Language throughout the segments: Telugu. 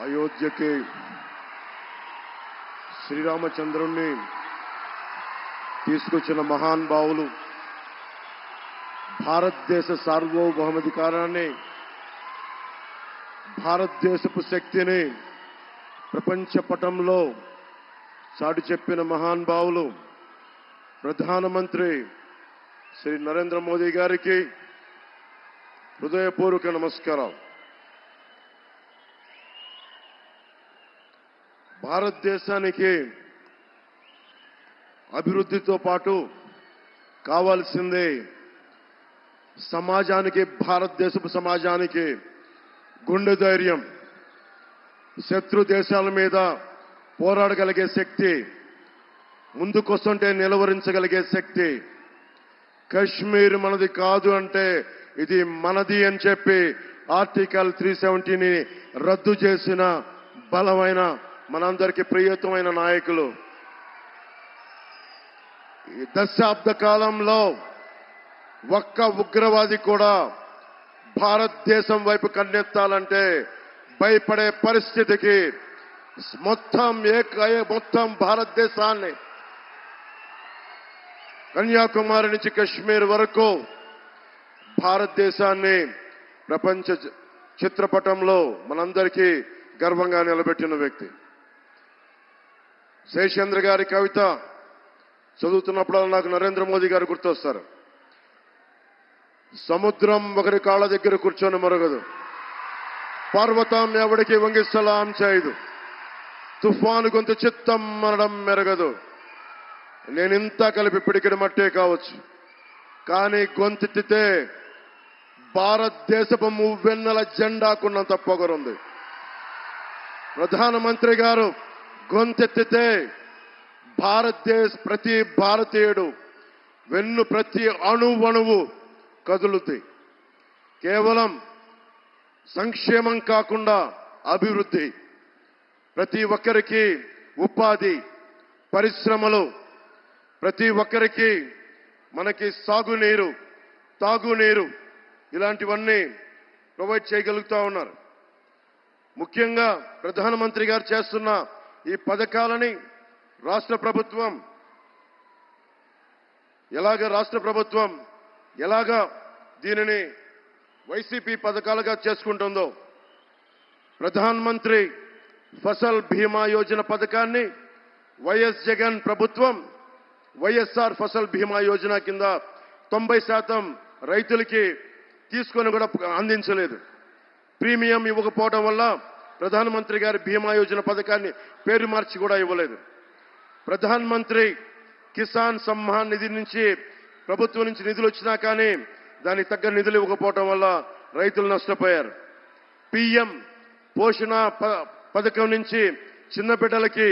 అయోధ్యకి శ్రీరామచంద్రుణ్ణి తీసుకొచ్చిన మహానుభావులు భారతదేశ సార్వభౌమాధికారాన్ని, భారతదేశపు శక్తిని ప్రపంచ పటంలో చాటి చెప్పిన మహానుభావులు ప్రధానమంత్రి శ్రీ నరేంద్ర మోదీ గారికి హృదయపూర్వక నమస్కారాలు. భారతదేశానికి అభివృద్ధితో పాటు కావాల్సిందే సమాజానికి, భారతదేశపు సమాజానికి గుండె ధైర్యం, శత్రు దేశాల మీద పోరాడగలిగే శక్తి, ముందుకొస్తుంటే నిలవరించగలిగే శక్తి. కశ్మీర్ మనది కాదు అంటే ఇది మనది అని చెప్పి ఆర్టికల్ 370ని రద్దు చేసిన బలమైన మనందరికీ ప్రియతమైన నాయకులు. ఈ దశాబ్ద కాలంలో ఒక్క ఉగ్రవాది కూడా భారతదేశం వైపు కన్నెత్తాలంటే భయపడే పరిస్థితికి మొత్తం భారతదేశాన్ని కన్యాకుమారి నుంచి కశ్మీర్ వరకు భారతదేశాన్ని ప్రపంచ చిత్రపటంలో మనందరికీ గర్వంగా నిలబెట్టిన వ్యక్తి. శేషేంద్ర గారి కవిత చదువుతున్నప్పుడు నాకు నరేంద్ర మోదీ గారు గుర్తొస్తారు. సముద్రం ఒకరి కాళ్ళ దగ్గర కూర్చొని మరగదు, పర్వతం ఎవడికి వంగి సలాం చేయదు, తుఫాను గొంతు చిత్తం మనడం మెరగదు. నేనింత కలిపి పిడికిడి మట్టే కావచ్చు, కానీ గొంతెత్తితే భారతదేశపు మువ్వెన్నెల జెండాకున్నంత పొగరుంది. ప్రధానమంత్రి గారు గొంతెత్తితే ప్రతి భారతీయుడు ప్రతి అణువణువు కదులుతాయి. కేవలం సంక్షేమం కాకుండా అభివృద్ధి, ప్రతి ఒక్కరికి ఉపాధి, పరిశ్రమలు, ప్రతి ఒక్కరికి మనకి సాగునీరు, తాగునీరు ఇలాంటివన్నీ ప్రొవైడ్ చేయగలుగుతా ఉన్నారు. ముఖ్యంగా ప్రధానమంత్రి గారు చేస్తున్న ఈ పథకాలని రాష్ట్ర ప్రభుత్వం ఎలాగా దీనిని వైసీపీ పథకాలుగా చేసుకుంటుందో, ప్రధానమంత్రి ఫసల్ బీమా యోజన పథకాన్ని వైఎస్ జగన్ ప్రభుత్వం వైఎస్ఆర్ ఫసల్ బీమా యోజన కింద 90% రైతులకి తీసుకొని కూడా అందించలేదు. ప్రీమియం ఇవ్వకపోవడం వల్ల ప్రధానమంత్రి గారి బీమా యోజన పథకాన్ని పేరు మార్చి కూడా ఇవ్వలేదు. ప్రధానమంత్రి కిసాన్ సమ్మాన్ నిధి నుంచి ప్రభుత్వం నుంచి నిధులు వచ్చినా కానీ దానికి తగ్గ నిధులు ఇవ్వకపోవడం వల్ల రైతులు నష్టపోయారు. పిఎం పోషణ పథకం నుంచి చిన్న బిడ్డలకి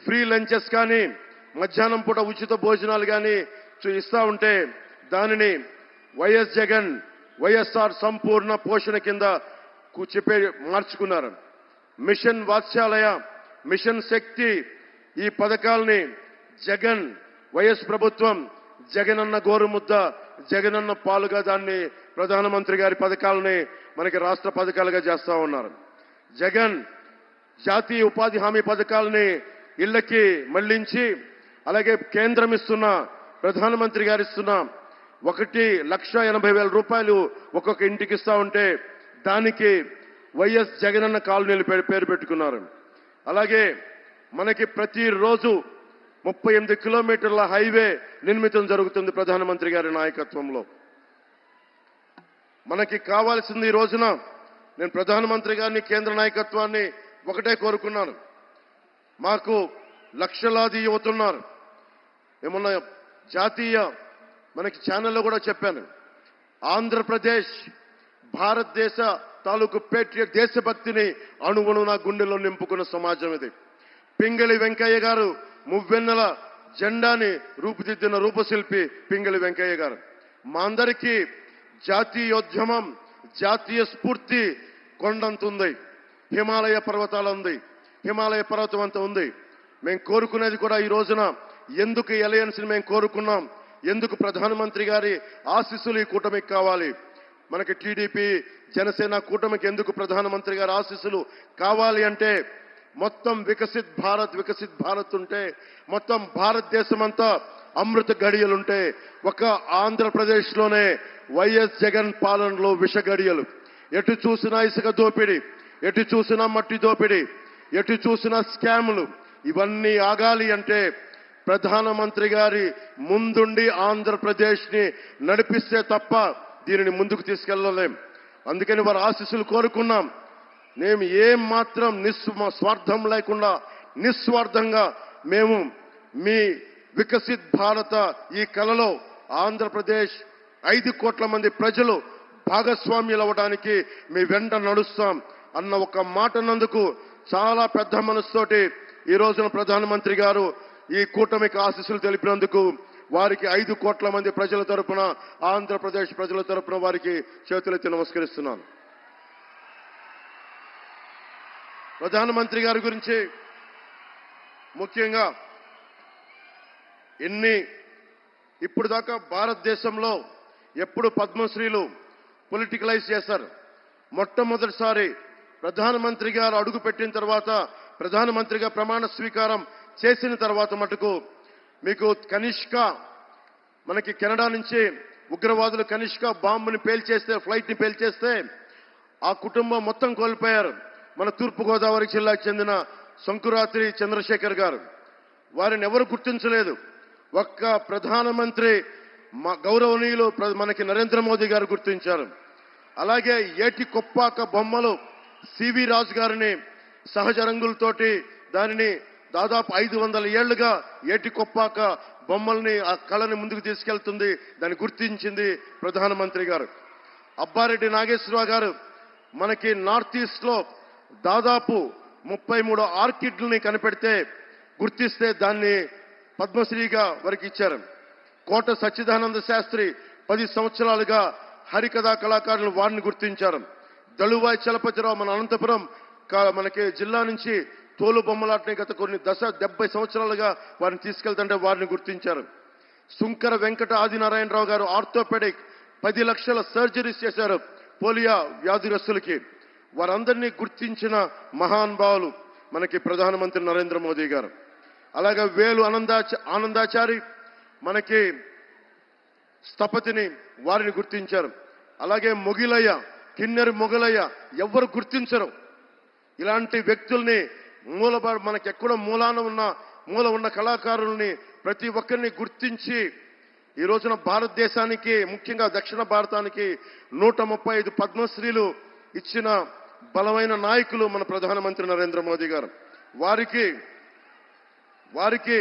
ఫ్రీ లంచెస్ కానీ, మధ్యాహ్నం పూట ఉచిత భోజనాలు కానీ ఇస్తా ఉంటే దానిని వైఎస్ జగన్ వైఎస్ఆర్ సంపూర్ణ పోషణ కింద మార్చుకున్నారు. మిషన్ వాత్సల్య, మిషన్ శక్తి ఈ పథకాలని జగన్ వైఎస్ ప్రభుత్వం జగనన్న గోరుముద్ద, జగనన్న పాలుగా దాన్ని ప్రధానమంత్రి గారి పథకాలని మనకి రాష్ట్ర పథకాలుగా చేస్తా ఉన్నారు. జగన్ జాతీయ ఉపాధి హామీ పథకాలని ఇళ్లకి మళ్లించి, అలాగే కేంద్రం ఇస్తున్న, ప్రధానమంత్రి గారు ఇస్తున్న 1,80,000 రూపాయలు ఒక్కొక్క ఇంటికి ఇస్తా ఉంటే దానికి వైఎస్ జగనన్న కాలనీలు పేరు పెట్టుకున్నారు. అలాగే మనకి ప్రతిరోజు 38 కిలోమీటర్ల హైవే నిర్మితం జరుగుతుంది ప్రధానమంత్రి గారి నాయకత్వంలో. మనకి కావాల్సింది ఈ రోజున నేను ప్రధానమంత్రి గారిని, కేంద్ర నాయకత్వాన్ని ఒకటే కోరుకున్నాను. మాకు లక్షలాది యువతున్నారు. ఏమన్నా జాతీయ మనకి ఛానల్లో కూడా చెప్పాను, ఆంధ్రప్రదేశ్ భారతదేశ తాలూకు పేట్రియట్ దేశభక్తిని అణువును నా గుండెలో నింపుకున్న సమాజం ఇది. పింగళి వెంకయ్య గారు మువ్వెన్నెల జెండాని రూపుదిద్దిన రూపశిల్పి పింగళి వెంకయ్య గారు. మా అందరికీ జాతీయోద్యమం, జాతీయ స్ఫూర్తి కొండంత ఉంది, హిమాలయ పర్వతాలు ఉంది, హిమాలయ పర్వతం అంతా ఉంది. మేము కోరుకునేది కూడా ఈ రోజున ఎందుకు అలయన్స్ ని మేము కోరుకున్నాం, ఎందుకు ప్రధానమంత్రి గారి ఆశీస్సులు ఈ కూటమికి కావాలి. మనకి టీడీపీ జనసేన కూటమికి ఎందుకు ప్రధానమంత్రి గారి ఆశీస్సులు కావాలి అంటే మొత్తం వికసిత్ భారత్ ఉంటే మొత్తం భారతదేశం అంతా అమృత గడియలుంటే ఒక ఆంధ్రప్రదేశ్లోనే వైఎస్ జగన్ పాలనలో విష గడియలు. ఎటు చూసినా ఇసుక దోపిడీ, ఎటు చూసినా మట్టి దోపిడీ, ఎటు చూసినా స్కాములు. ఇవన్నీ ఆగాలి అంటే ప్రధానమంత్రి గారి ముందుండి ఆంధ్రప్రదేశ్ ని నడిపిస్తే తప్ప దీనిని ముందుకు తీసుకెళ్లలేం. అందుకని వారి ఆశీస్సులు కోరుకున్నాం. మేము ఏం మాత్రం స్వార్థం లేకుండా నిస్వార్థంగా మేము మీ వికసిత్ భారత ఈ కలలో ఆంధ్రప్రదేశ్ 5 కోట్ల మంది ప్రజలు భాగస్వామ్యులు అవ్వడానికి మీ వెంట నడుస్తాం అన్న ఒక మాటనందుకు చాలా పెద్ద మనసుతోటి ఈ రోజున ప్రధానమంత్రి గారు ఈ కూటమికి ఆశీస్సులు తెలిపినందుకు వారికి 5 కోట్ల మంది ప్రజల తరపున ఆంధ్రప్రదేశ్ ప్రజల తరపున వారికి చేతులెత్తి నమస్కరిస్తున్నాను. ప్రధానమంత్రి గారి గురించి ముఖ్యంగా ఇప్పుడు దాకా భారతదేశంలో ఎప్పుడు పద్మశ్రీలు పొలిటికలైజ్ చేశారు. మొట్టమొదటిసారి ప్రధానమంత్రి గారు అడుగు పెట్టిన తర్వాత, ప్రధానమంత్రిగా ప్రమాణ స్వీకారం చేసిన తర్వాత మటుకు మీకు కనిష్క, మనకి కెనడా నుంచి ఉగ్రవాదులు కనిష్క బాంబుని పేల్చేస్తే, ఫ్లైట్ ని పేల్చేస్తే ఆ కుటుంబం మొత్తం కోల్పోయారు. మన తూర్పుగోదావరి జిల్లాకు చెందిన శంకురాత్రి చంద్రశేఖర్ గారు, వారిని ఎవరు గుర్తించలేదు. ఒక్క ప్రధానమంత్రి గౌరవనీయులు మనకి నరేంద్ర మోదీ గారు గుర్తించారు. అలాగే ఏటి కొప్పాక బొమ్మలు సివి రాజు గారిని సహజ రంగులతోటి దానిని దాదాపు 500 ఏళ్లుగా ఏటి కొప్పాక బొమ్మల్ని ఆ కళని ముందుకు తీసుకెళ్తుంది, దాన్ని గుర్తించింది ప్రధానమంత్రి గారు. అబ్బారెడ్డి నాగేశ్వరరావు గారు మనకి నార్త్ ఈస్ట్ లో దాదాపు 33 ఆర్కిడ్లని కనిపెడితే గుర్తిస్తే దాన్ని పద్మశ్రీగా వారికి ఇచ్చారు. కోట సచ్చిదానంద శాస్త్రి 10 సంవత్సరాలుగా హరికథా కళాకారులు వారిని గుర్తించారు. దళువాయి చలపతిరావు మన అనంతపురం మనకి జిల్లా నుంచి తోలు బొమ్మలాటని గత కొన్ని 70 సంవత్సరాలుగా వారిని తీసుకెళ్తుంటే వారిని గుర్తించారు. సుంకర వెంకట ఆదినారాయణరావు గారు ఆర్థోపెడిక్ 10 లక్షల సర్జరీస్ చేశారు పోలియో వ్యాధిగ్రస్తులకి. వారందరినీ గుర్తించిన మహానుభావులు మనకి ప్రధానమంత్రి నరేంద్ర మోదీ గారు. అలాగే వేలు ఆనందాచారి మనకి స్థపతిని వారిని గుర్తించారు. అలాగే మొగిలయ్య, కిన్నెరి మొగలయ్య ఎవరు గుర్తించరు. ఇలాంటి వ్యక్తుల్ని మనకి ఎక్కడో మూల ఉన్న కళాకారుల్ని ప్రతి ఒక్కరిని గుర్తించి ఈ రోజున భారతదేశానికి, ముఖ్యంగా దక్షిణ భారతానికి 135 పద్మశ్రీలు ఇచ్చిన బలమైన నాయకులు మన ప్రధానమంత్రి నరేంద్ర మోదీ గారు. వారికి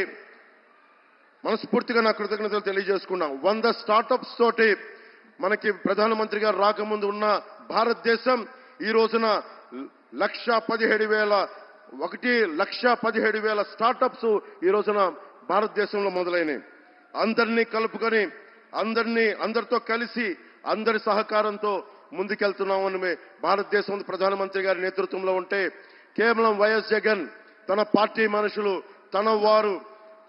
మనస్ఫూర్తిగా నా కృతజ్ఞతలు తెలియజేసుకున్నాం. 100 స్టార్టప్స్ తోటి మనకి ప్రధానమంత్రి గారు రాకముందు ఉన్న భారతదేశం ఈ రోజున 1,17,000 స్టార్టప్స్ ఈ రోజున భారతదేశంలో మొదలైనవి. అందరినీ కలుపుకొని అందరితో కలిసి అందరి సహకారంతో ముందుకెళ్తున్నామని భారతదేశం ప్రధానమంత్రి గారి నేతృత్వంలో ఉంటే కేవలం వైఎస్ జగన్ తన పార్టీ మనుషులు,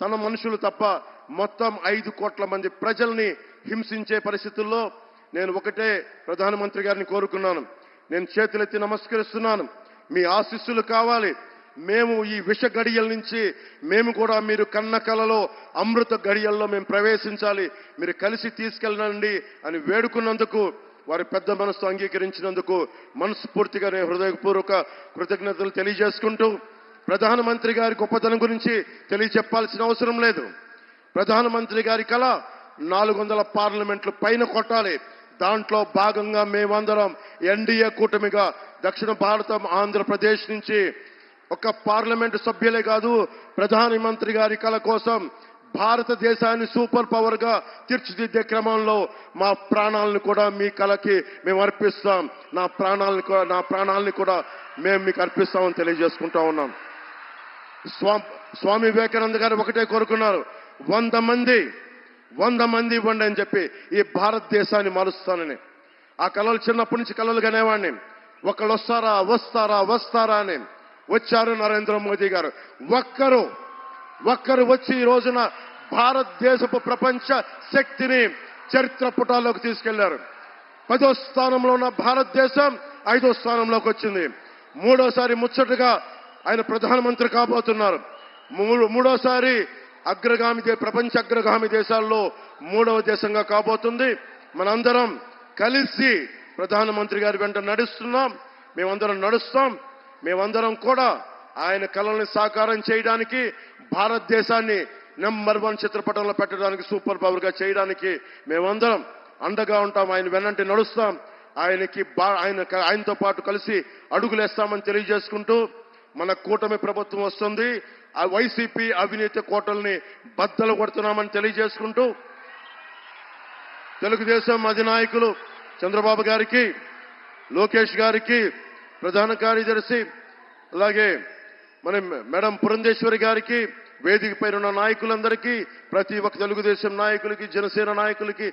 తన మనుషులు తప్ప మొత్తం 5 కోట్ల మంది ప్రజల్ని హింసించే పరిస్థితుల్లో నేను ఒకటే ప్రధానమంత్రి గారిని కోరుకున్నాను. నేను చేతులెత్తి నమస్కరిస్తున్నాను. మీ ఆశీస్సులు కావాలి. మేము ఈ విష గడియల నుంచి మేము కూడా మీరు కన్న కలలో అమృత గడియల్లో మేము ప్రవేశించాలి, మీరు కలిసి తీసుకెళ్ళండి అని వేడుకున్నందుకు, వారి పెద్ద మనసు అంగీకరించినందుకు మనస్ఫూర్తిగా నేను హృదయపూర్వక కృతజ్ఞతలు తెలియజేసుకుంటూ, ప్రధానమంత్రి గారి గొప్పతనం గురించి తెలియచెప్పాల్సిన అవసరం లేదు. ప్రధానమంత్రి గారి కళ 400 పార్లమెంట్లు పైన కొట్టాలి. దాంట్లో భాగంగా మేమందరం ఎన్డీఏ కూటమిగా దక్షిణ భారతం ఆంధ్రప్రదేశ్ నుంచి ఒక పార్లమెంటు సభ్యులే కాదు, ప్రధానమంత్రి గారి కళ కోసం భారతదేశాన్ని సూపర్ పవర్ గా తీర్చిదిద్దే క్రమంలో మా ప్రాణాలను కూడా మీ కళకి మేము అర్పిస్తాం. నా ప్రాణాలని కూడా మేము మీకు అర్పిస్తామని తెలియజేసుకుంటా ఉన్నాం. స్వామి వివేకానంద గారు ఒకటే కోరుకున్నారు, 100 మంది ఇవ్వండి అని చెప్పి ఈ భారతదేశాన్ని మారుస్తానని. ఆ కళలు చిన్నప్పటి నుంచి కళలు కనేవాడిని. ఒకళ్ళు వస్తారా అని. వచ్చారు నరేంద్ర మోదీ గారు. ఒక్కరు వచ్చి ఈ రోజున భారతదేశపు ప్రపంచ శక్తిని చరిత్ర పుటాల్లోకి తీసుకెళ్లారు. 10వ స్థానంలో ఉన్న భారతదేశం 5వ స్థానంలోకి వచ్చింది. మూడోసారి ముచ్చటగా ఆయన ప్రధానమంత్రి కాబోతున్నారు. మూడోసారి ప్రపంచ అగ్రగామి దేశాల్లో 3వ దేశంగా కాబోతుంది. మనందరం కలిసి ప్రధానమంత్రి గారి వెంట నడుస్తున్నాం. మేమందరం నడుస్తాం. మేమందరం కూడా ఆయన కలల్ని సాకారం చేయడానికి, భారతదేశాన్ని నెంబర్ 1 చిత్రపటంలో పెట్టడానికి, సూపర్ పవర్ గా చేయడానికి మేమందరం అండగా ఉంటాం. ఆయన వెన్నంటి నడుస్తాం. ఆయనతో పాటు కలిసి అడుగులేస్తామని తెలియజేసుకుంటూ, మన కూటమి ప్రభుత్వం వస్తుంది. ఆ వైసీపీ అవినీతి కోటల్ని బద్దలు కొడుతున్నామని తెలియజేసుకుంటూ, తెలుగుదేశం అధినాయకులు చంద్రబాబు గారికి, లోకేష్ గారికి, ప్రధాన కార్యదర్శి, అలాగే మన మేడం పురంధేశ్వరి గారికి, వేదిక పైన ఉన్న నాయకులందరికీ, ప్రతి ఒక్క తెలుగుదేశం నాయకులకి, జనసేన నాయకులకి,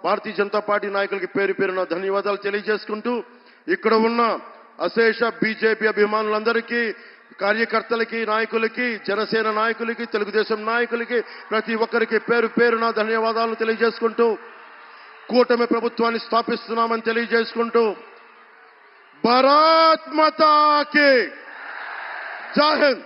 భారతీయ జనతా పార్టీ నాయకులకి పేరు పేరున ధన్యవాదాలు తెలియజేసుకుంటూ, ఇక్కడ ఉన్న అశేష బీజేపీ అభిమానులందరికీ, కార్యకర్తలకి, నాయకులకి, జనసేన నాయకులకి, తెలుగుదేశం నాయకులకి, ప్రతి ఒక్కరికి పేరు పేరున ధన్యవాదాలు తెలియజేసుకుంటూ, కూటమి ప్రభుత్వాన్ని స్థాపిస్తున్నామని తెలియజేసుకుంటూ, భారత్ మాతా కీ జై హింద్.